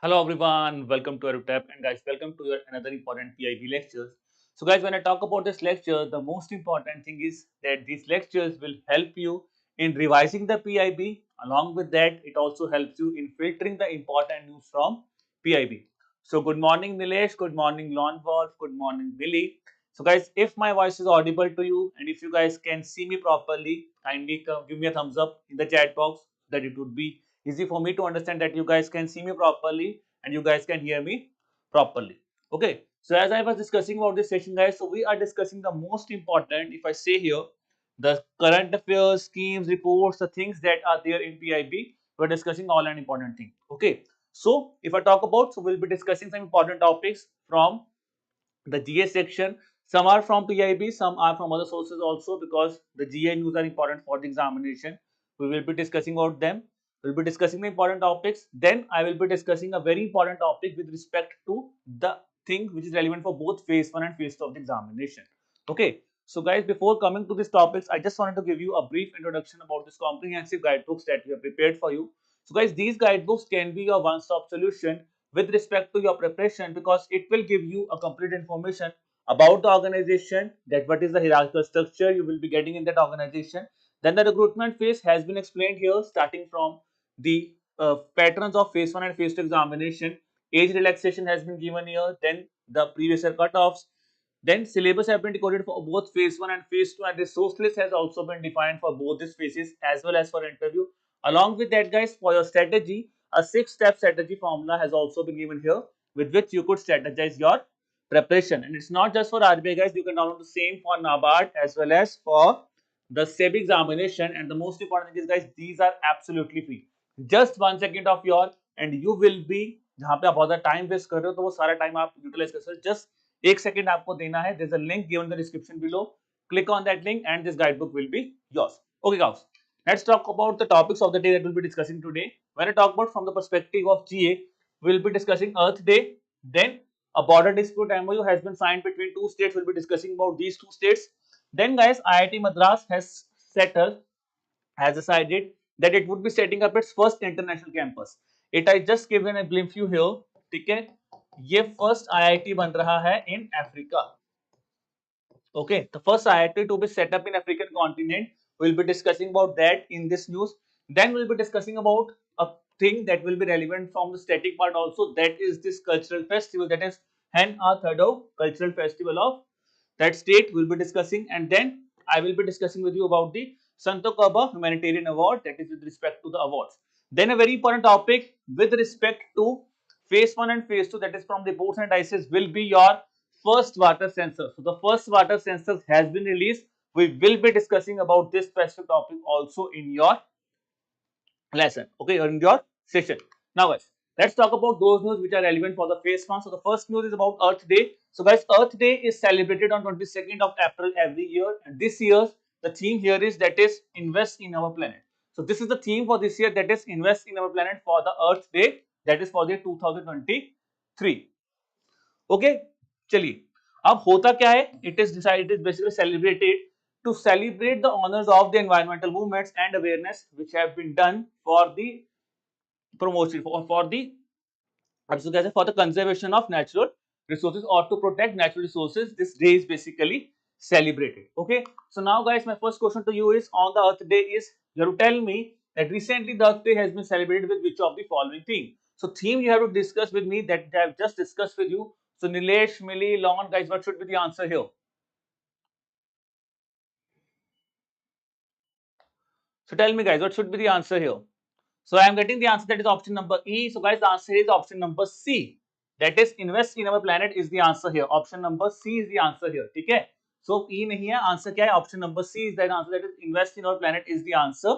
Hello everyone, welcome to EduTap and guys, welcome to your another important PIB lectures. So guys, when I talk about this lecture, the most important thing is that these lectures will help you in revising the PIB. Along with that, it also helps you in filtering the important news from PIB. So good morning Nilesh, good morning Lon Wolf, good morning Billy. So guys, if my voice is audible to you and if you guys can see me properly, kindly give me a thumbs up in the chat box that it would be easy for me to understand that you guys can see me properly and you guys can hear me properly. Okay, so as I was discussing about this session guys, so we are discussing the most important, if I say here, the current affairs, schemes, reports, the things that are there in PIB. We're discussing all an important thing. Okay, so if I talk about, so we'll be discussing some important topics from the GA section. Some are from PIB, some are from other sources also, because the GA news are important for the examination. We will be discussing about them. We'll be discussing the important topics. Then I will be discussing a very important topic with respect to the thing which is relevant for both phase 1 and phase 2 of the examination. Okay. So guys, before coming to these topics, I just wanted to give you a brief introduction about this comprehensive guidebooks that we have prepared for you. So guys, these guidebooks can be a one-stop solution with respect to your preparation, because it will give you a complete information about the organization, that what is the hierarchical structure you will be getting in that organization. Then the recruitment phase has been explained here, starting from the patterns of phase 1 and phase 2 examination. Age relaxation has been given here, then the previous year cutoffs, then syllabus have been decoded for both phase 1 and phase 2, and resource list has also been defined for both these phases as well as for interview. Along with that guys, for your strategy, a 6-step strategy formula has also been given here, with which you could strategize your preparation. And it's not just for RBI guys, you can download the same for NABARD as well as for the SEBI examination. And the most important thing is guys, these are absolutely free. Just 1 second of your and you will be, जहाँ पे आप बहुत ज़्यादा time waste कर रहे हो तो वो सारा टाइम आप यूटिलाइज कर सकते हो. जस्ट 1 सेकंड आपको देना है. There's a link given in the description below. Click on that link and this guidebook will be yours. Okay guys, let's talk about the topics of the day that we'll be discussing today. When I talk about from the perspective of GA, we'll be discussing Earth Day. Then a border dispute MOU has been signed between two states. We'll be discussing about these two states. Then guys, IIT Madras has decided that it would be setting up its first international campus. It I just given a glimpse you here. ठीक है, ये first IIT बन रहा है in Africa. Okay, the first IIT to be set up in African continent. We'll be discussing about that in this news. Then we'll be discussing about a thing that will be relevant from the static part also. That is this cultural festival. That is Hen Thado cultural festival of that state. We'll be discussing, and then I will be discussing with you about the Santo Kaba Humanitarian Award. That is with respect to the awards. Then a very important topic with respect to phase 1 and phase 2. That is from reports and dices will be your first water sensor. So the first water sensor has been released. We will be discussing about this specific topic also in your lesson, okay, or in your session. Now guys, let's talk about those news which are relevant for the phase 1. So the first news is about Earth Day. So guys, Earth Day is celebrated on 22nd of April every year, and this year the theme here is that is invest in our planet. So this is the theme for this year, that is invest in our planet for the Earth Day, that is for the 2023. Okay, चलिए अब होता क्या है. It is decided, is basically celebrated to celebrate the honours of the environmental movements and awareness which have been done for the promotion for the for the conservation of natural resources or to protect natural resources. This day is basically celebrated. Okay, so now guys, my first question to you is on the Earth Day is you have to tell me that recently the Earth Day has been celebrated with which of the following theme. So theme you have to discuss with me that I have just discussed with you. So Nilesh, Millie, Lon, guys, what should be the answer here? So tell me guys, what should be the answer here? So I am getting the answer, that is option number E. So guys, the answer is option number C. That is invest in our planet is the answer here. Option number C is the answer here. ठीक है? So E नहीं है, answer क्या है? Option number C is that answer, that is invest in our planet is the answer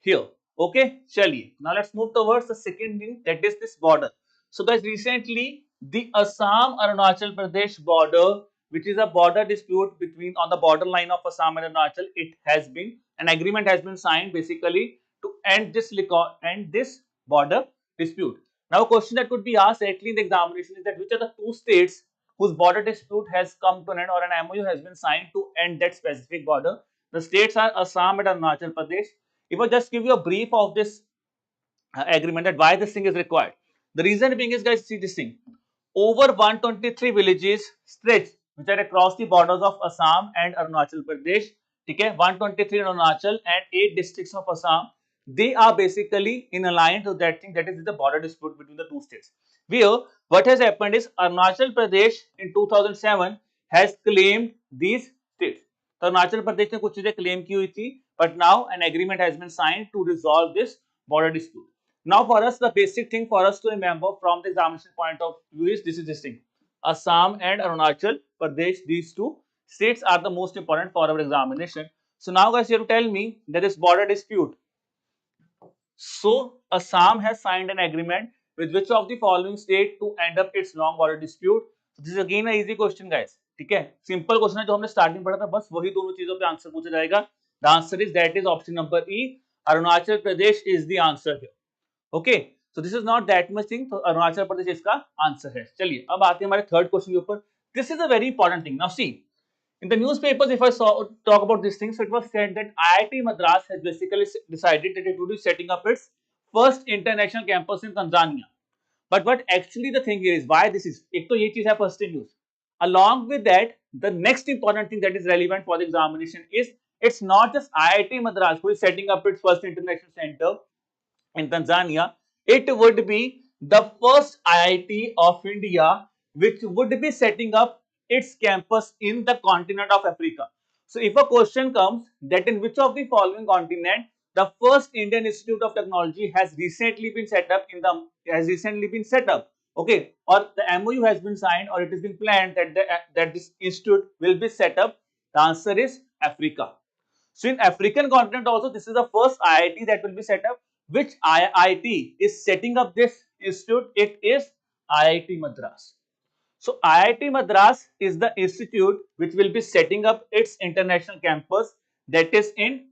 here. Okay, चलिए. Now let's move towards the second thing, that is this border. So guys, recently the Assam Arunachal Pradesh border, which is a border dispute between on the borderline of Assam and Arunachal, it has been an agreement has been signed basically to end this border dispute. Now, a question that could be asked directly in the examination is that which are the two states whose border dispute has come to an end or an MOU has been signed to end that specific border. The states are Assam and Arunachal Pradesh. If I just give you a brief of this agreement, that why this thing is required. The reason being is, guys, see this thing. Over 123 villages stretch which are across the borders of Assam and Arunachal Pradesh. Okay, 123 in Arunachal and 8 districts of Assam. They are basically in alliance to that thing, that is the border dispute between the two states. Where what has happened is Arunachal Pradesh in 2007 has claimed these states. तो अरुणाचल प्रदेश ने कुछ चीजें claim की हुई थी, but now an agreement has been signed to resolve this border dispute. Now for us, the basic thing for us to remember from the examination point of view is this thing. Assam and Arunachal Pradesh, these two states are the most important for our examination. So now guys, you have to tell me there is border dispute. So Assam has signed an agreement with which of the following state to end up its long border dispute? So this is again an easy question, guys. ठीक है, simple question है जो हमने starting पढ़ा था, बस वही दोनों चीजों पे आंसर पूछा जाएगा. The answer is that is option number E. Arunachal Pradesh is the answer here. Okay, so this is not that much thing. तो अरुणाचल प्रदेश इसका आंसर है. चलिए अब आते हैं हमारे थर्ड क्वेश्चन के ऊपर. This is a very important thing. Now see, in the newspapers, if I talk about these things, so it was said that IIT Madras has basically decided that it would be setting up its first international campus in Tanzania. But what actually the thing here is, why this is, एक तो ये चीज है first in news. Along with that, the next important thing that is relevant for the examination is it's not just IIT Madras who is setting up its first international center in Tanzania. It would be the first IIT of India which would be setting up its campus in the continent of Africa. So if a question comes that in which of the following continent the first Indian Institute of Technology has recently been set up okay, or the MOU has been signed, or it has been planned that this institute will be set up, the answer is Africa. So in African continent also, this is the first IIT that will be set up. Which IIT is setting up this institute? It is IIT Madras. So IIT Madras is the institute which will be setting up its international campus, that is in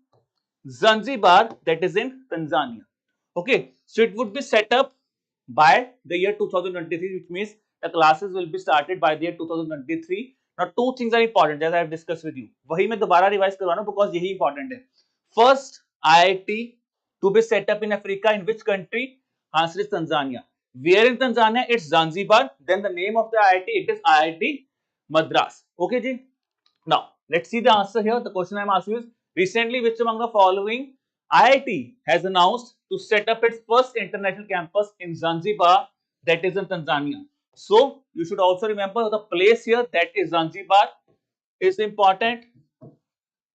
Zanzibar, that is in Tanzania. Okay, so it would be set up by the year 2023, which means the classes will be started by the year 2023. Now two things are important as I have discussed with you. वही मैं दोबारा revise करवा रहा हूँ because यही important है. First IIT to be set up in Africa, in which country? Answer is Tanzania. Where in Tanzania? It's Zanzibar. Then the name of the IIT, it is IIT Madras. Okay ji. Now let's see the answer here. The question I am asking is, recently which among the following IIT has announced to set up its first international campus in Zanzibar, that is in Tanzania. So you should also remember the place here, that is Zanzibar is important,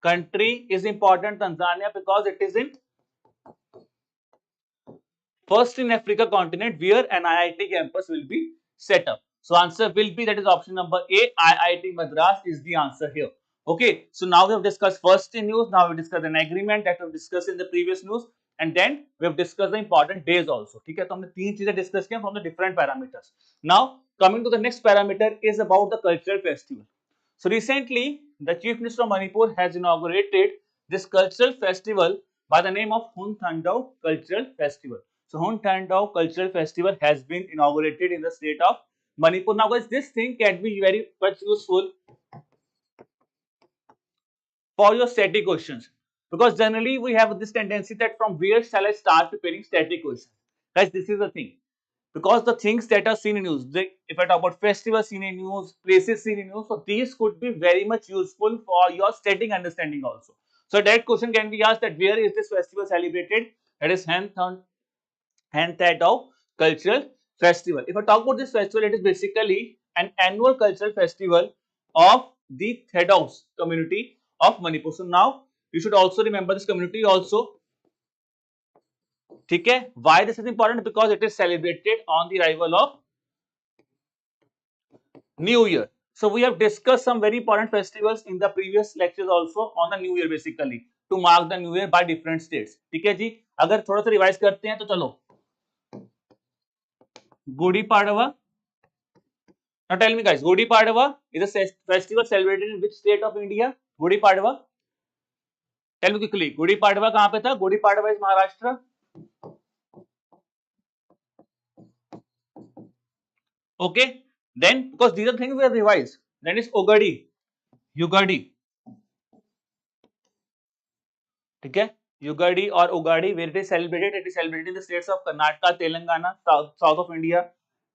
country is important, Tanzania, because it is in first in Africa continent where an IIT campus will be set up. So answer will be, that is option number A, IIT Madras is the answer here. Okay, so now we have discussed first in news, now we discussed an agreement that we have discussed in the previous news, and then we have discussed the important days also. ठीक है, तो हमने तीन चीजें discuss किया from the different parameters. Now coming to the next parameter is about the cultural festival. So recently the Chief Minister of Manipur has inaugurated this cultural festival by the name of Hun Thandao Cultural Festival. So Hun Thandao Cultural Festival has been inaugurated in the state of Manipur. Now guys, this thing can be very much useful for your static questions, because generally we have this tendency that from where shall I start preparing static questions. Guys, this is the thing, because the things that are seen in news, if I talk about festivals seen in news, places seen in news, so these could be very much useful for your static understanding also. So that question can be asked that where is this festival celebrated? That is Thandao Cultural Festival. If I talk about this festival, it is basically an annual cultural festival of the Thandaos community of Manipur. So now you should also remember this community also. ठीक है, why this is important? Because it is celebrated on the arrival of New Year. So we have discussed some very important festivals in the previous lectures also on the New Year, basically to mark the New Year by different states. ठीक है जी, अगर थोड़ा सा revise करते हैं तो चलो. Gudi Padwa. Now tell me guys, Gudi Padwa is a festival celebrated in which state of India? Gudi Padwa. Tell me quickly. Gudi Padwa कहाँ पे था? Gudi Padwa is Maharashtra. Okay. Then because these are things we have revised. Then is Ugadi, Yugadi. ठीक है. Yugadi or Ugadi, where it is celebrated? It is celebrated in the states of Karnataka, Telangana, south of India.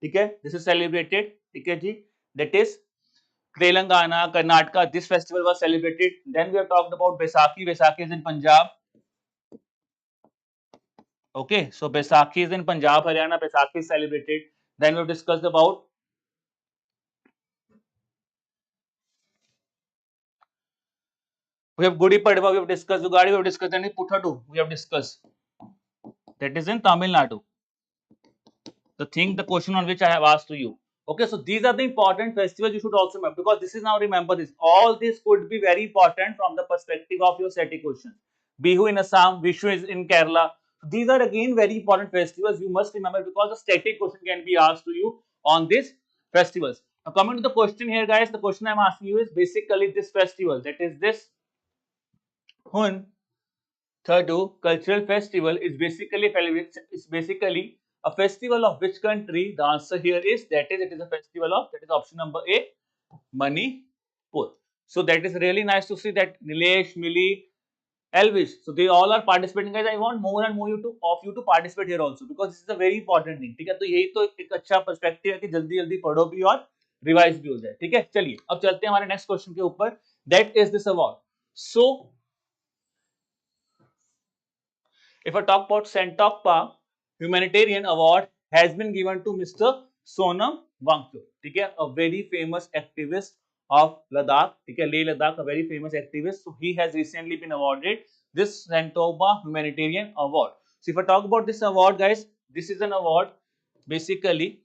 ठीक है, this is celebrated. ठीक है जी, that is Telangana, Karnataka. This festival was celebrated. Then we have talked about Baisakhi. Baisakhi is in Punjab. Okay, so Baisakhi is in Punjab, Haryana. Baisakhi is celebrated. Then we have discussed about we have Gudi Padwa. We have discussed Ugadi. We have discussed and Puthadu. We have discussed. That is in Tamil Nadu. The thing, the question on which I have asked to you. Okay, so these are the important festivals you should also remember, because this is now, remember this. All this could be very important from the perspective of your SETI questions. Bihu in Assam, Vishu is in Kerala. These are again very important festivals you must remember, because the static question can be asked to you on these festivals. Now coming to the question here, guys, the question I am asking you is basically this festival, that is this Hun Thirdu cultural festival is basically a festival of which country? The answer here is that is it is a festival of, that is option number A, Manipur. So that is really nice to see that Nilesh, Mili, Elvish, so they all are participating, guys. I want more and more of you to participate here also, because this is a very important thing. ठीक है, तो यही तो एक अच्छा perspective है कि जल्दी जल्दी पढ़ो भी और रिवाइज भी हो जाए. ठीक है, चलिए अब चलते हैं हमारे नेक्स्ट क्वेश्चन के ऊपर. That is this award. So if I talk about Sentokpa Humanitarian Award has been given to Mr. Sonam Wangchuk. ठीक है, a very famous activist of Ladakh. ठीक है, Leh Ladakh, a very famous activist. So he has recently been awarded this Sentokpa Humanitarian Award. So if I talk about this award, guys, this is an award basically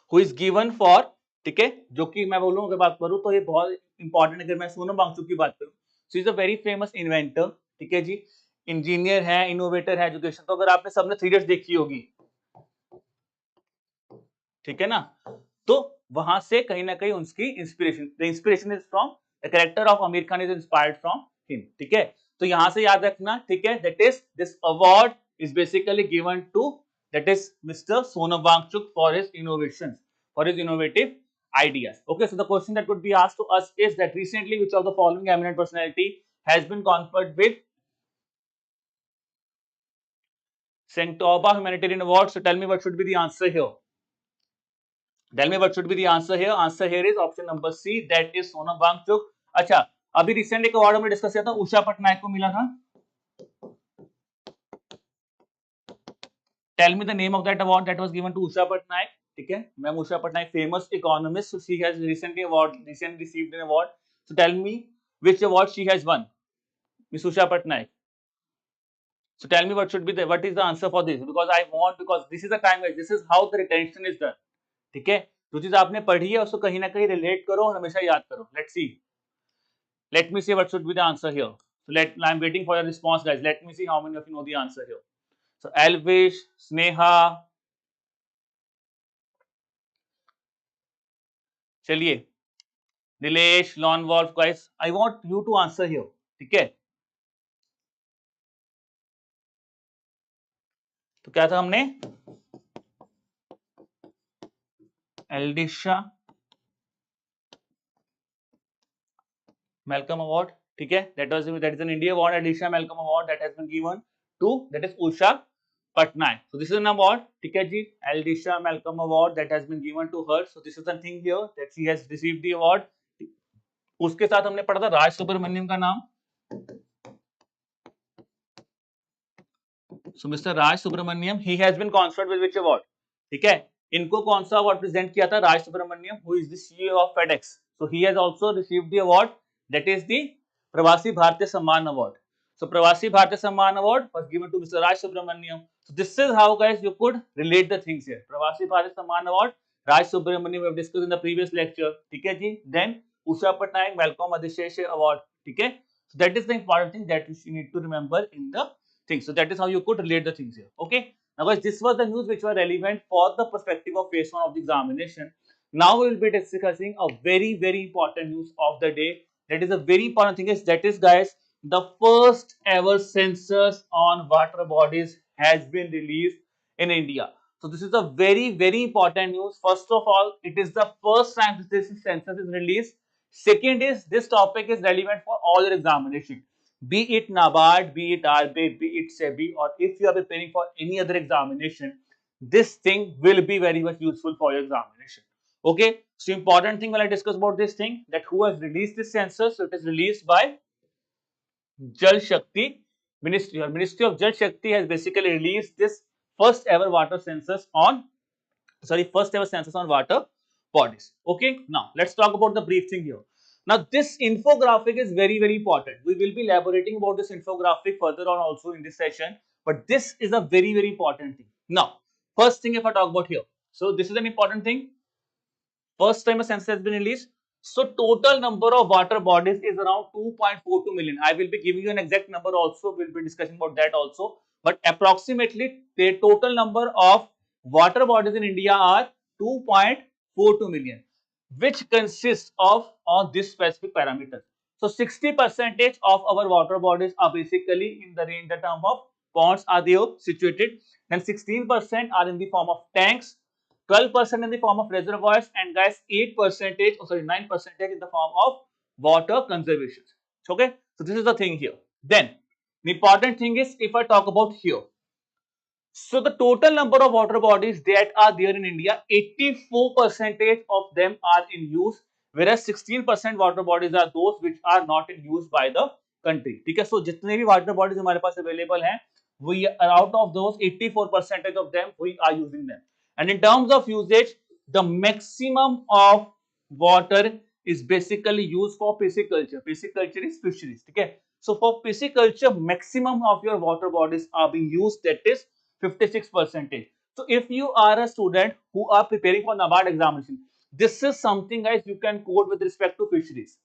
who is given for, ठीक है, जो कि मैं बोलूं अगर बात करूं तो ये बहुत इंपॉर्टेंट. अगर मैं सोनम वांगचुक की बात करूं, so is a very famous inventor. ठीक है जी, इंजीनियर है, इनोवेटर है, एजुकेशन. तो अगर आपने सबने 3 इडियट्स देखी होगी, ठीक है ना, तो वहां से कहीं ना कहीं उसकी inspiration, the inspiration is from the character of Aamir Khan, is inspired from him. ठीक है, तो यहां से याद रखना. ठीक है, that is this award is basically given to, that is mister Sonam Wangchuk for his innovation, for his innovative ideas. Okay, so the question that could be asked to us is that recently which of the following eminent personality has been conferred with Sentokpa Humanitarian Award? So tell me what should be the answer here. Tell me what should be the answer here. Answer here is option number C, that is Sonam Wangchuk. अच्छा, अभी recent एक award में discuss किया था, उषा पटनायक को मिला था. Tell me the name of that award that was given to Usha Patnaik. ठीक है, ma'am Usha Patnaik, famous economist. So she has recently received an award. So tell me which award she has won, Miss Usha Patnaik. So tell me what should be the, what is the answer for this, because I want, because this is the time, guys, this is how the retention is done. ठीक है, जो चीज आपने पढ़ी है उसको कहीं ना कहीं रिलेट करो और हमेशा याद करो. Let's see, let me see what should be the answer here. So I'm waiting for your response, guys. Let me see how many of you know the answer here. So Elvish, Sneha, चलिए, Nilesh, Lon Wolf, guys, I want you to answer here. ठीक है, तो क्या था हमने, एल्डिशा Malcolm Award. ठीक है, that is an India award, Elisha Malcolm Award, that has been given to, that is Usha Patnaik. So this is an award. ठीक है जी, Elisha Malcolm Award that has been given to her. So this is the thing here that she has received the award. उसके साथ हमने पढ़ा था राज सुब्रमण्यम का नाम. So Mr. Raj Subramaniam, he has been conferred with which award? ठीक है, इनको कौन सा अवार्ड प्रेजेंट किया था? राज Subramaniam, who is the CEO of FedEx. So he has also received the award, that is the प्रवासी भारतीय सम्मान award. So प्रवासी भारतीय सम्मान award was given to Mr. Raj Subramaniam. So this is how, guys, you could relate the things here. प्रवासी भारतीय सम्मान award, Raj Subramaniam, we have discussed in the previous lecture. ठीक है जी. Then Usha Patnaik Malcolm Adisheshe award. ठीक है. So that is the important thing that you need to remember in the things. So that is how you could relate the things here. Okay. Now, guys, this was the news which were relevant for the perspective of phase 1 of the examination. Now we will be discussing a very important news of the day. That is a very important thing is, that is, guys, the first ever census on water bodies has been released in India. So this is a very important news. First of all, it is the first time this census is released. Second is, this topic is relevant for all your examination. be it NABARD, be it RBI, be it SEBI, or if you are preparing for any other examination, this thing will be very much useful for your examination. Okay, so important thing when I discuss about this thing, that who has released this census. So it is released by Jal Shakti Ministry, or Ministry of Jal Shakti has basically released this first ever water census on, sorry, first ever census on water bodies. Okay, now let's talk about the brief thing here. Now this infographic is very, very important. We will be elaborating about this infographic further on also in this session, but this is a very, very important thing. Now, first thing if I talk about here, so this is an important thing. First time a census has been released. So total number of water bodies is around 2.42 million. I will be giving you an exact number also. We'll be discussing about that also. But approximately the total number of water bodies in India are 2.42 million, which consists of on this specific parameter. So 60% of our water bodies are basically in the range, the term of ponds are there situated. Then 16% are in the form of tanks, 12% in the form of reservoirs, and guys 8%, oh sorry, 9% in the form of water conservation. Okay, so this is the thing here. Then the important thing is if I talk about here, so the total number of water bodies that are there in India, 84% of them are in use, whereas 16% water bodies are those which are not in use by the country. ठीक है, so जितने भी water bodies हमारे पास available हैं, we out of those 84% of them we are using them. And in terms of usage, the maximum of water is basically used for pisciculture. Pisciculture is fisheries. ठीक है, so for pisciculture, maximum of your water bodies are being used, that is 56%. So if you are a student who are preparing for NABARD examination, this is something guys you can quote with respect to fisheries.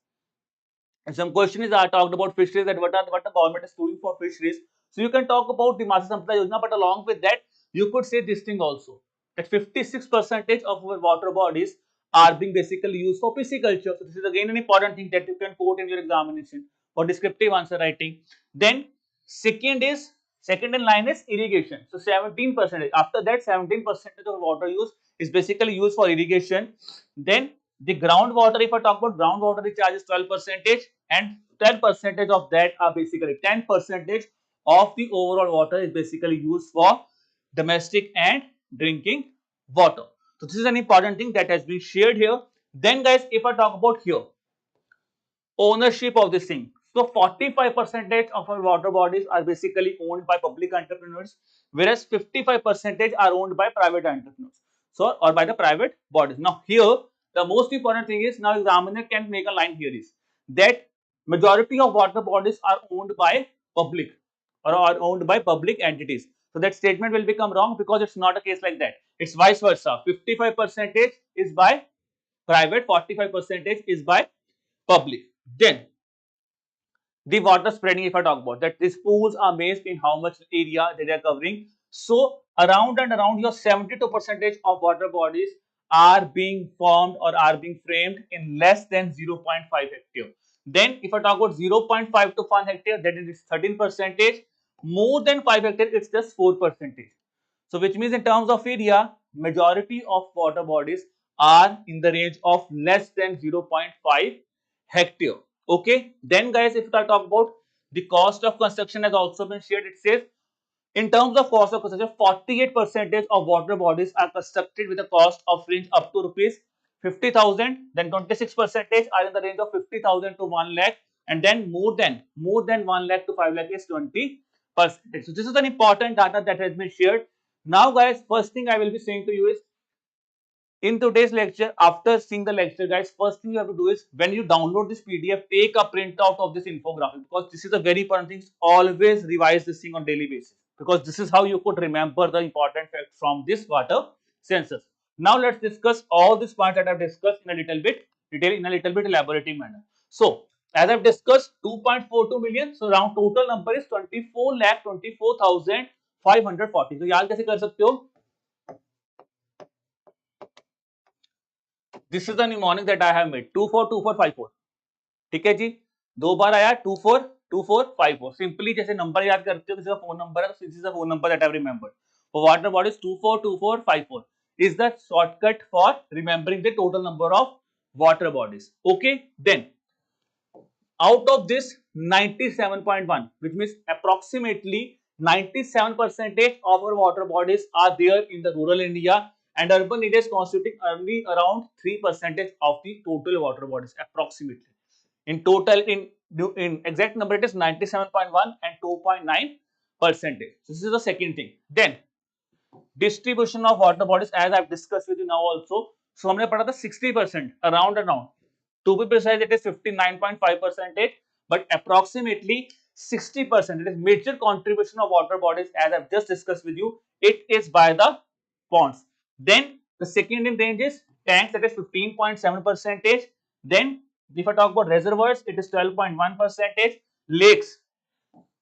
And some questions are talked about fisheries, that what the government is doing for fisheries. So you can talk about the Matsya Sampada Yojana, but along with that, you could say this thing also, that 56% of our water bodies are being basically used for pisciculture. So this is again an important thing that you can quote in your examination for descriptive answer writing. Then second in line is irrigation. So 17%. After that, 17% of water use is basically used for irrigation. Then the groundwater, if I talk about groundwater, the charge is 12%, and 10% of that are basically 10% of the overall water is basically used for domestic and drinking water. So this is an important thing that has been shared here. Then guys, if I talk about here, ownership of this thing. So 45% of our water bodies are basically owned by public entrepreneurs, whereas 55% are owned by private entrepreneurs. So or by the private bodies. Now here the most important thing is, now examiner can make a line here, is that majority of water bodies are owned by public or are owned by public entities. So that statement will become wrong because it's not a case like that. It's vice versa. 55% is by private, 45% is by public. Then the water spreading, if I talk about that, these pools are based in how much area they are covering. So around and around your 72% of water bodies are being formed or are being framed in less than 0.5 hectare. Then if I talk about 0.5 to 1 hectare, that is 13%. More than 5 hectare, it's just 4%. So which means in terms of area, majority of water bodies are in the range of less than 0.5 hectare. Okay, then guys, if I talk about the cost of construction has also been shared. It says in terms of cost of construction, 48% of water bodies are constructed with a cost of range up to rupees 50,000. Then 26% are in the range of 50,000 to 1 lakh, and then more than 1 lakh to 5 lakh is 20%. So this is an important data that has been shared. Now guys, first thing I will be saying to you is, in today's lecture, after seeing the lecture guys, first thing you have to do is, when you download this PDF, take a printout of this infographic, because this is a very important thing. Always revise this thing on daily basis, because this is how you could remember the important facts from this water census. Now let's discuss all these points that I've discussed in a little bit detail, in a little bit elaborative manner. So as I've discussed, 2.42 million, so round total number is 24,24,540. So याद कैसे कर सकते हो? This is the mnemonic that I have made 242454. ठीक है जी, दो बार आया 242454. Simply जैसे नंबर याद करते हो, किसी का फोन नंबर है तो this is the phone number that I have remembered. For water bodies 242454 is the shortcut for remembering the total number of water bodies. Okay, then out of this, 97.1, which means approximately 97% of our water bodies are there in the rural India, and urban areas constituting only around 3% of the total water bodies approximately. In total, in exact number, it is 97.1 and 2.9 percentage. This is the second thing. Then distribution of water bodies, as I've discussed with you now also. So हमने पढ़ा था 60%, around. To be precise, it is 59.5%, but approximately 60%. It is major contribution of water bodies, as I've just discussed with you. It is by the ponds. Then the second in range is tanks, that is 15.7%. Then if I talk about reservoirs, it is 12.1%. Lakes,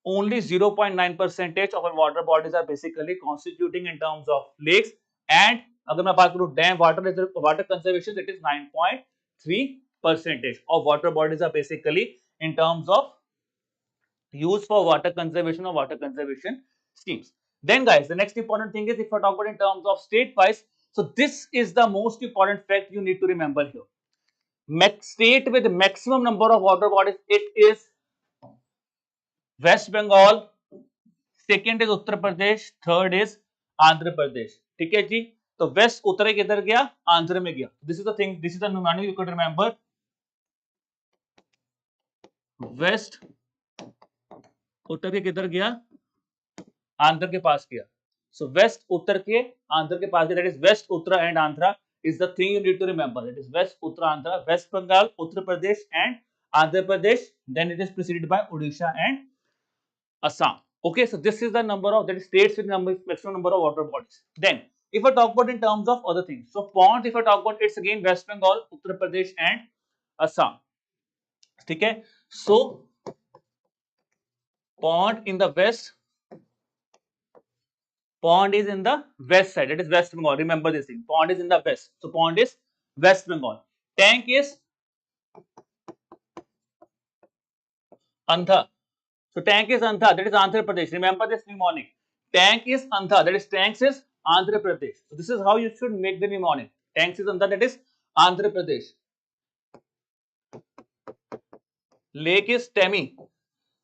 only 0.9% of our water bodies are basically constituting in terms of lakes. And अगर मैं बात करूँ dam water conservation, it is 9.3% of water bodies are basically in terms of used for water conservation or water conservation schemes. Then guys, the next important thing is, if I talk about in terms of state wise, so this is the most important fact you need to remember here. State with maximum number of water bodies, it is West Bengal, second is Uttar Pradesh, third is Andhra Pradesh. ठीक है जी. तो waste Uttar के किधर गया? आंध्र में गया. This is the thing, this is the numeric you can remember. West Uttar के किधर गया? आंध्र के पास गया. सो वेस्ट उतर के आंध्र के पास गया. That is west Uttar and Andhra is the thing you need to remember. It is West Uttar Andhra, West Bengal, Uttar Pradesh and Andhra Pradesh. Then it is preceded by Odisha and Assam. Okay, so this is the number of, that is states with maximum number of water bodies. Then if I talk about in terms of other things, so ponds, if I talk about, it's again West Bengal, Uttar Pradesh and Assam. Okay, so pond in the west, pond is in the west side, it is West Bengal. Remember this thing, pond is in the west, so pond is West Bengal. Tank is Andhra. So tank is Andhra, that is Andhra Pradesh. Remember this mnemonic. Tank is Andhra, that is tanks is Andhra Pradesh. So this is how you should make the mnemonic. Tanks is Andhra, that is Andhra Pradesh. Lake is Temi.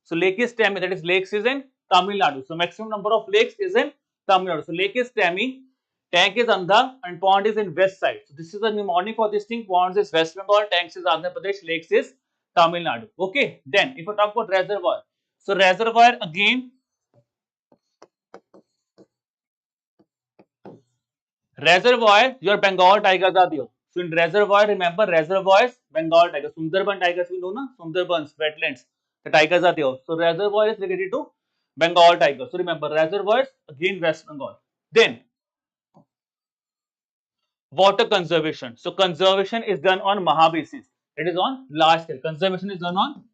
So lake is Temi, that is lakes is in Tamil Nadu. So maximum number of lakes is in Tamil Nadu. So lake is Temi, tank is Andhra and pond is in west side. So this is the mnemonic for this thing. Ponds is West Bengal, tanks is Andhra Pradesh, lakes is Tamil Nadu. Okay. Then if I talk about reservoir, so reservoir again, reservoir, your Bengal tigers are there. So in reservoir, remember reservoirs, Bengal tigers, Sundarban tigers, we know na, Sundarbans, wetlands, the tigers are there. So reservoir is related to Bengal tigers. So remember reservoirs, again West Bengal. Then water conservation. So conservation is done on Maha basis. It is on large scale. Conservation is done on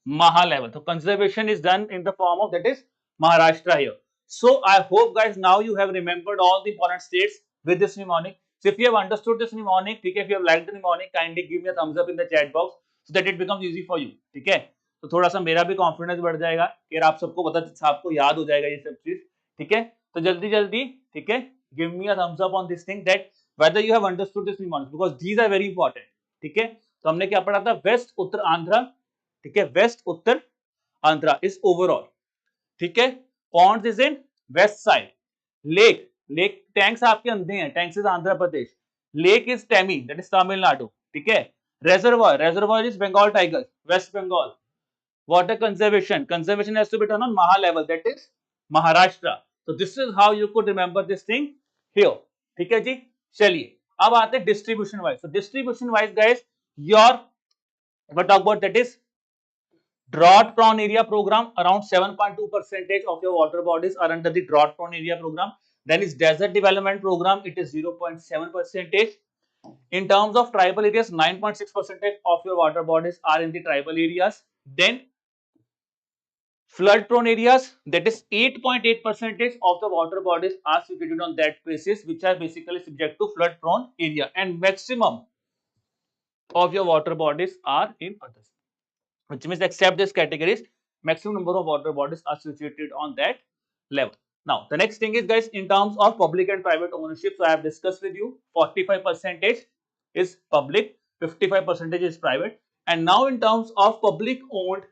Maha level. So conservation is done in the form of, that is Maharashtra here. So I hope guys now you have remembered all the important states with this mnemonic. So if you have understood this mnemonic, okay, if you have liked the mnemonic, kindly give me a thumbs up in the chat box so that it becomes easy for you. ठीक है, तो थोड़ा सा मेरा भी confidence बढ़ जाएगा कि आप सबको पता, आपको याद हो जाएगा ये सब चीज. ठीक है, तो जल्दी जल्दी, ठीक है, give me a thumbs up on this thing that whether you have understood this mnemonic, because these are very important. ठीक है, तो हमने क्या पढ़ा था? वेस्ट उत्तर आंध्रा. ठीक है, west Uttar Andhra is overall. ठीक है, ponds is in west side. Lake tanks आपके अंधे हैं, tanks is Andhra Pradesh. Lake is टेमी, दैट इज तमिलनाडु. ठीक है, reservoir is Bengal tiger, west Bengal. Water conservation has to be done on Maha level, that is Maharashtra. तो this is how you could remember this thing here. ठीक है जी. चलिए अब आते हैं distribution wise. So distribution wise guys, your what talk about, that is drought prone area program, around 7.2% of your water bodies are under the drought prone area program. Then is desert development program, it is 0.7%. In terms of tribal areas, 9.6% of your water bodies are in the tribal areas. Then flood prone areas, that is 8.8% of the water bodies are situated on that basis, which are basically subject to flood prone area, and maximum of your water bodies are in others, which means except these categories, maximum number of water bodies are situated on that level. Now the next thing is guys, in terms of public and private ownership, so I have discussed with you 45% is public, 55% is private, And now in terms of public owned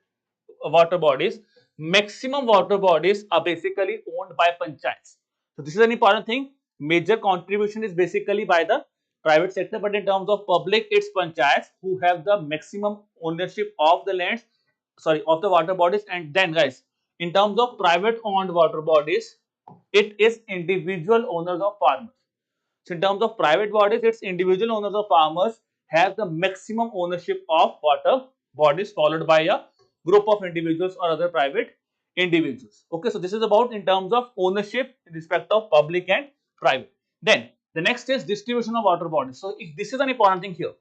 water bodies, maximum water bodies are basically owned by panchayats. So this is an important thing. Major contribution is basically by the private sector, but in terms of public, it's panchayats who have the maximum ownership of the lands, sorry, of the water bodies. And then guys, in terms of private owned water bodies, it is individual owners of farmers. So in terms of private bodies, it's individual owners of farmers have the maximum ownership of water bodies, followed by a group of individuals or other private individuals. Okay, so this is about in terms of ownership in respect of public and private. Then the next is distribution of water bodies. So if this is an important thing here,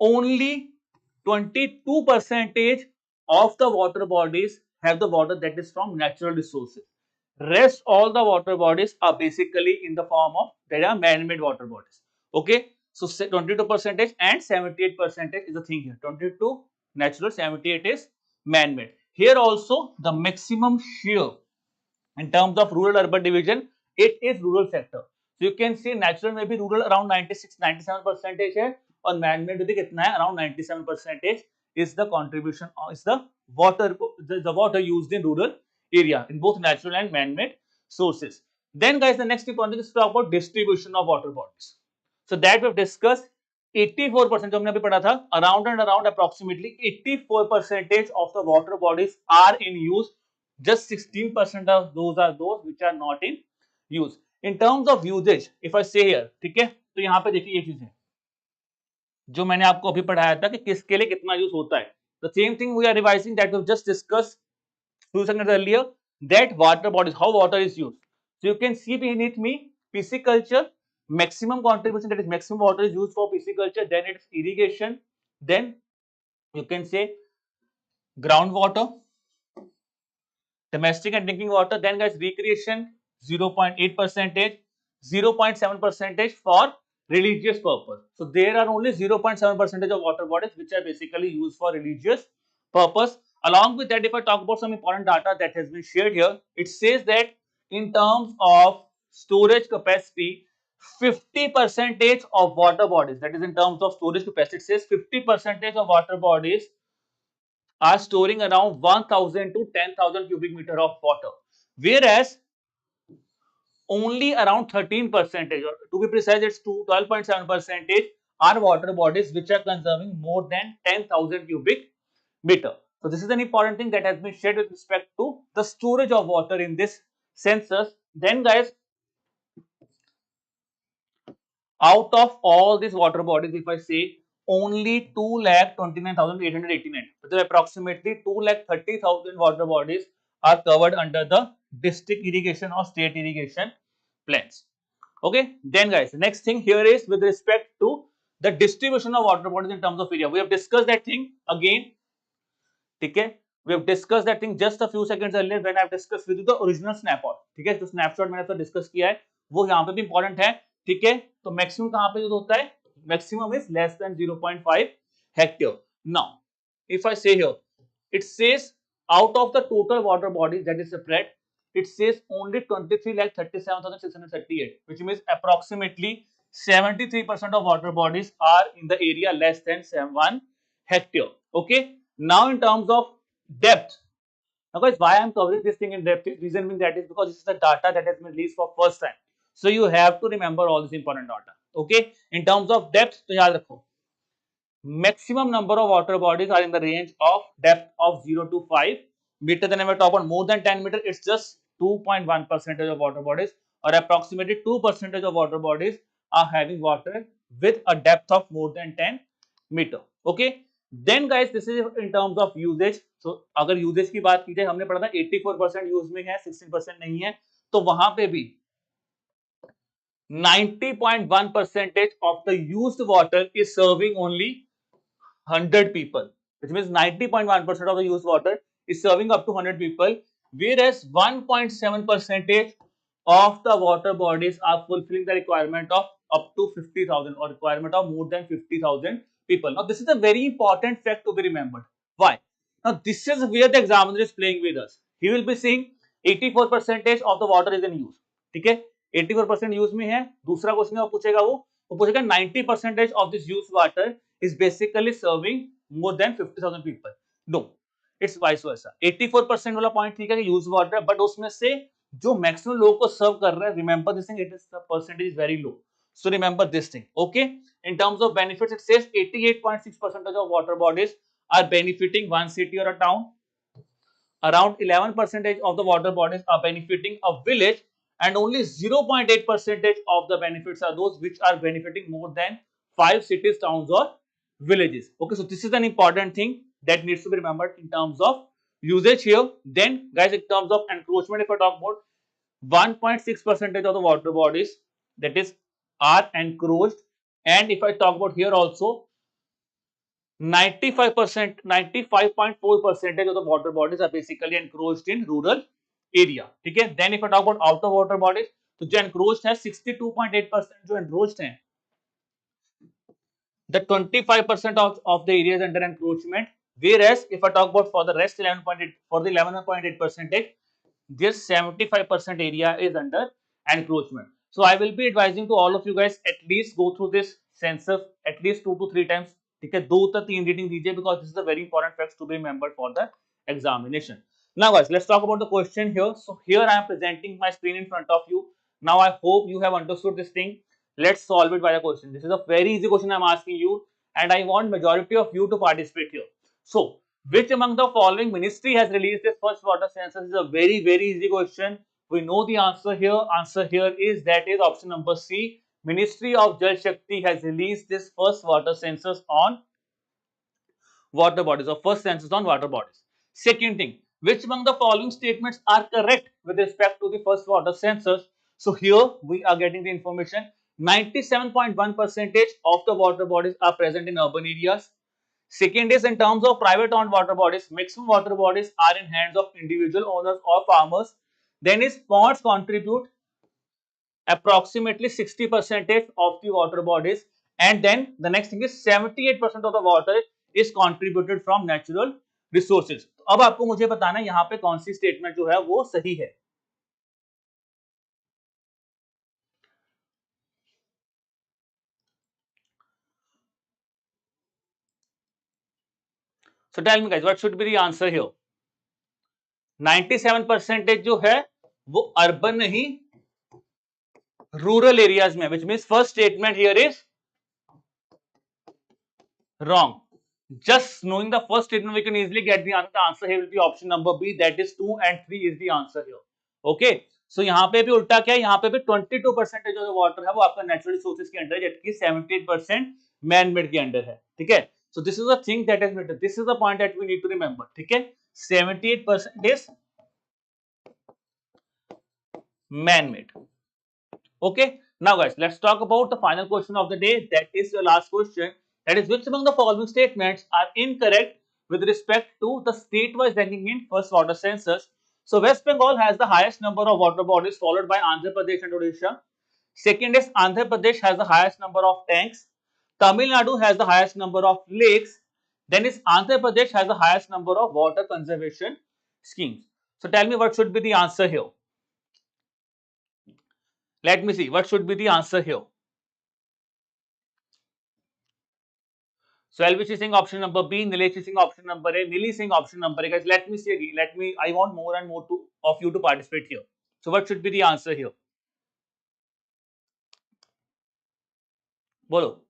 only 22 percentage of the water bodies have the water that is from natural resources. Rest all the water bodies are basically in the form of, they are man-made water bodies. Okay, so 22 percentage and 78 percentage is the thing here. 22 natural, 78 is man-made. Here also the maximum share in terms of rural urban division, it is rural sector. So you can see natural may be rural around 96-97 percentage है और man made भी कितना है around 97 percentage is the contribution is the water used in rural area in both natural and man made sources. Then guys, the next important is to talk about distribution of water bodies. So that we have discussed 84% जो हमने अभी पढ़ा था, around and around approximately 84 percentage of the water bodies are in use. Just 16% of those are those which are not in use. In terms of usage, if I say here, ठीक है, तो यहाँ पे देखिए ये चीजें जो मैंने आपको अभी पढ़ाया था कि किसके लिए कितना यूज होता है. The same thing we are revising that we have just discussed few seconds earlier, that water bodies, how water is used. So you can see beneath me pisciculture, maximum contribution, that is maximum water is used for pisciculture, then it's irrigation, then you can say groundwater, domestic and drinking water. Then guys, recreation 0.8 percentage, 0.7 percentage for religious purpose. So there are only 0.7 percentage of water bodies which are basically used for religious purpose. Along with that, if I talk about some important data that has been shared here, it says that in terms of storage capacity, 50 percentage of water bodies, that is in terms of storage capacity, it says 50 percentage of water bodies are storing around 1000 to 10,000 cubic meter of water, whereas only around 13 percentage, or to be precise, it's 12.7 percentage are water bodies which are consuming more than 10,000 cubic meter. So this is an important thing that has been shared with respect to the storage of water in this census. Then guys, out of all these water bodies, if I say only 2,29,889, so approximately 2,30,000 water bodies are covered under the district irrigation or state irrigation plans. Okay, then guys, the next thing here is with respect to the distribution of water bodies in terms of area. We have discussed that thing again. ठीक है, we have discussed that thing just a few seconds earlier when I have discussed with you the original snapshot. ठीक है, जो snapshot मैंने आपसे discuss किया है वो यहाँ पे भी इंपॉर्टेंट है. ठीक है, तो मैक्सिमम कहाँ पे यूज होता है? Maximum is less than 0.5 hectare. Now if I say here, it says out of the total water bodies that is separate, it says only 23,37,638, which means approximately 73% of water bodies are in the area less than 1 hectare. Okay, now in terms of depth, now guys, why I am covering this thing in depth is reason being that is because this is the data that has been released for first time, so you have to remember all this important data. Okay, in terms of depth, तो याद रखो maximum number of water bodies are in the range of depth of 0 to 5 meter. Then if I talk about more than 10 meter, it's just 2.1 percentage of water bodies, or approximately 2 percentage of water bodies are having water with a depth of more than 10 meter. Okay, then guys, this is in terms of usage. So अगर usage की बात की जाए, हमने पढ़ा था 84% use में है, 16% नहीं है, तो वहां पे भी 90.1 percentage of the used water is serving only 100 people, which means 90.1% of the used water is serving up to 100 people, whereas 1.7 percentage of the water bodies are fulfilling the requirement of up to 50,000 or requirement of more than 50,000 people. Now this is a very important fact to be remembered. Why? Now this is where the examiner is playing with us. He will be saying 84 percentage of the water is in use. ठीक है, 84% use में है. दूसरा question पूछेगा वो पूछेगा 90 percentage of this used water is basically serving more than 50,000 people. No, it's vice versa. 84% वाला point ठीक है कि use water, but उसमें से जो maximum लोगों को serve कर रहा है, remember this thing, it is the percentage is very low. So remember this thing, okay? In terms of benefits, it says 88.6% of water bodies are benefiting one city or a town. Around 11% of the water bodies are benefiting a village, and only 0.8% of the benefits are those which are benefiting more than 5 cities, towns or villages. Okay, so this is an important thing that needs to be remembered in terms of usage here. Then guys, in terms of encroachment, if I talk about 1.6% of the water bodies, that is, are encroached, and if I talk about here also 95%, 95.4% of the water bodies are basically encroached in rural area. ठीक है? Then if I talk about outer water bodies, तो जो encroached है 62.8% जो encroached हैं, the 25% of the area is under encroachment. Whereas if I talk about for the rest 11.8, for the 11.8 percentage, this 75% area is under encroachment. So I will be advising to all of you guys, at least go through this census at least 2 to 3 times. ठीक है, 2 से 3 reading दीजिए, because this is a very important facts to be remembered for the examination. Now guys, let's talk about the question here. So here I am presenting my screen in front of you. Now I hope you have understood this thing. Let's solve it by the question. This is a very easy question I am asking you, and I want majority of you to participate here. So which among the following ministry has released its first water census? Is a very easy question. We know the answer here. Answer here is, that is option number C. Ministry of Jal Shakti has released this first water census on water bodies, or first census on water bodies. Second thing, which among the following statements are correct with respect to the first water census? So here we are getting the information. 97.1% of the water bodies are present in urban areas. Second is, in terms of private owned water bodies, maximum water bodies are in hands of individual owners or farmers. Then is, ponds contribute approximately 60% of the water bodies, and then the next thing is 78% of the water is contributed from natural resources. तो अब आपको मुझे बताना है यहाँ पे कौन सी statement जो है वो सही है. So tell me guys, what should be the answer here? 97% जो है वो अर्बन नहीं, रूरल एरियाज में, which means first statement here is wrong. Just knowing the first statement, we can easily get the answer. The answer here will be option number B, that is 2 and 3 is the answer here. Okay. So यहाँ पे भी उल्टा क्या है, यहाँ पे भी 22% जो वाटर है वो आपका नेचुरल रिसोर्सेज के अंडर है, जबकि 78% मैन मेड के अंडर है. ठीक है. So this is a thing that is matter. This is the point that we need to remember. ठीक है. 78% is man made. Okay. Now guys, let's talk about the final question of the day. That is your last question. That is, which among the following statements are incorrect with respect to the state-wise ranking in first water census? So West Bengal has the highest number of water bodies, followed by Andhra Pradesh and Odisha. Second is, Andhra Pradesh has the highest number of tanks. Tamil Nadu has the highest number of lakes. Then is, Andhra Pradesh has the highest number of water conservation schemes. So tell me what should be the answer here. Let me see what should be the answer here. So LVC saying option number B, Nilesh is saying option number A, Nili saying option number A. Guys, let me see again. I want more and more of you to participate here. So what should be the answer here? Bolo.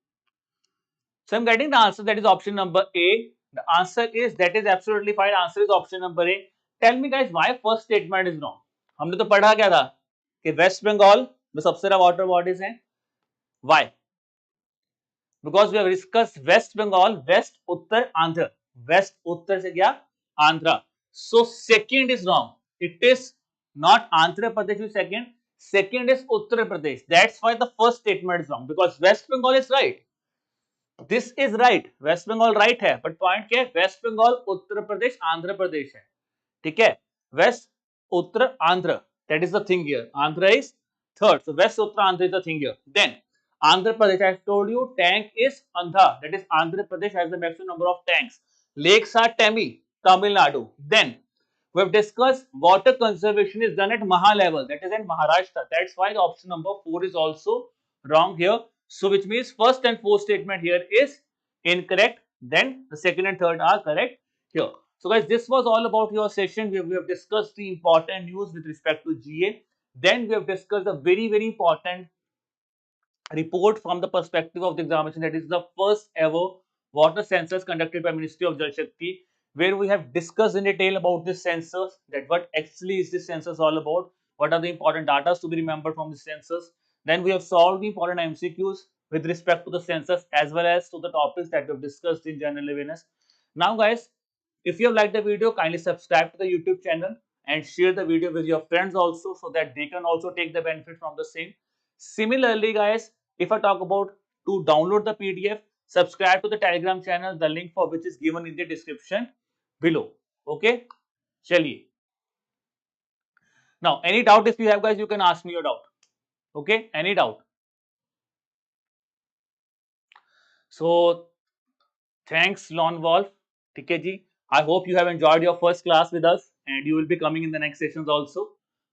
So I'm getting the answer, that is option number A. The answer is, that is absolutely fine. Answer is option number A. Tell me guys, why first statement is wrong? हमने तो पढ़ा क्या था कि waste Bengal में सबसे ज्यादा water bodies हैं. Why? Because we have discussed West Bengal, West Uttar Andhra. West Uttar से क्या? Andhra. So second is wrong. It is not Andhra Pradesh is second. Second is Uttar Pradesh. That's why the first statement is wrong, because West Bengal is right. This is right. West Bengal right है. But point क्या है? West Bengal, Uttar Pradesh, Andhra Pradesh है. ठीक है? West Uttar Andhra. That is the thing here. Andhra is third. So West Uttar Andhra is the thing here. Then Andhra Pradesh, I have told you, tank is Andhra. That is, Andhra Pradesh has the maximum number of tanks. Lakes are Tamil Nadu. Then we have discussed water conservation is done at Maha level. That is in Maharashtra. That's why the option number 4 is also wrong here. So which means first and fourth statement here is incorrect. then the second and third are correct here. So guys, this was all about your session. We have discussed the important news with respect to GA. Then we have discussed a very important report from the perspective of the examination, that is the first ever water census conducted by Ministry of Jal Shakti, where we have discussed in detail about this census, that what actually is this census all about, what are the important data to be remembered from the census. Then we have solved the important MCQs with respect to the census as well as to the topics that we have discussed in general awareness. Now guys, if you have liked the video, kindly subscribe to the YouTube channel and share the video with your friends also, so that they can also take the benefit from the same. Similarly guys, if I talk about to download the PDF, subscribe to the Telegram channel, the link for which is given in the description below. Okay, chaliye. Now, any doubt if you have guys, you can ask me your doubt. Okay, any doubt? So, thanks Lon Wolf, ठीक ji. I hope you have enjoyed your first class with us and you will be coming in the next sessions also.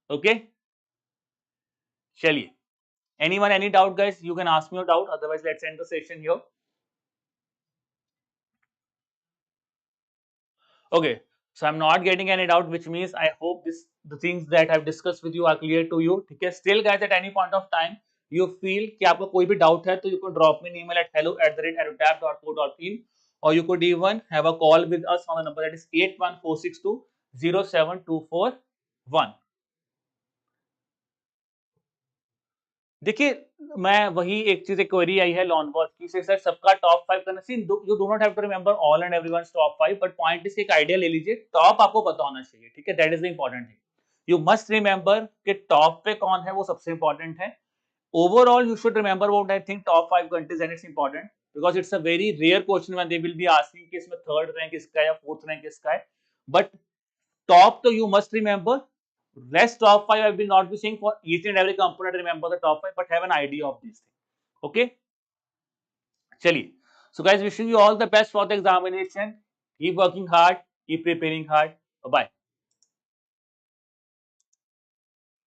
Okay, chaliye. Anyone, any doubt guys, you can ask me your doubt, otherwise let's end the session here. Okay, so I'm not getting any doubt, which means I hope this the things that I've discussed with you are clear to you. ठीक है, still guys, at any point of time you feel कि आपको कोई भी doubt है, तो you could drop me an email at hello@arutap.co.in, or you could even have a call with us on the number that is 81462 07241. देखिए, मैं वही एक चीज, एक क्वेरी आई है लॉन बॉल की, से सर सबका टॉप 5 करना, see you do not have to remember all and everyone's top 5, but point is एक आइडिया ले लीजिए, टॉप आपको पता होना चाहिए, ठीक है, that is the important thing. You must remember कि टॉप पे कौन है, वो सबसे इंपॉर्टेंट है. Overall you should remember what I think top 5 countries, and it's important because it's a very rare question when they will be asking कि इसमें third rank किसका है या फोर्थ रैंक किसका है. But top, so you must remember. Rest top 5 I will not be saying for each and every component. Remember the top 5, but have an idea of these things. Okay, chaliye. So guys, wishing you all the best for the examination. Keep working hard, keep preparing hard. Bye bye.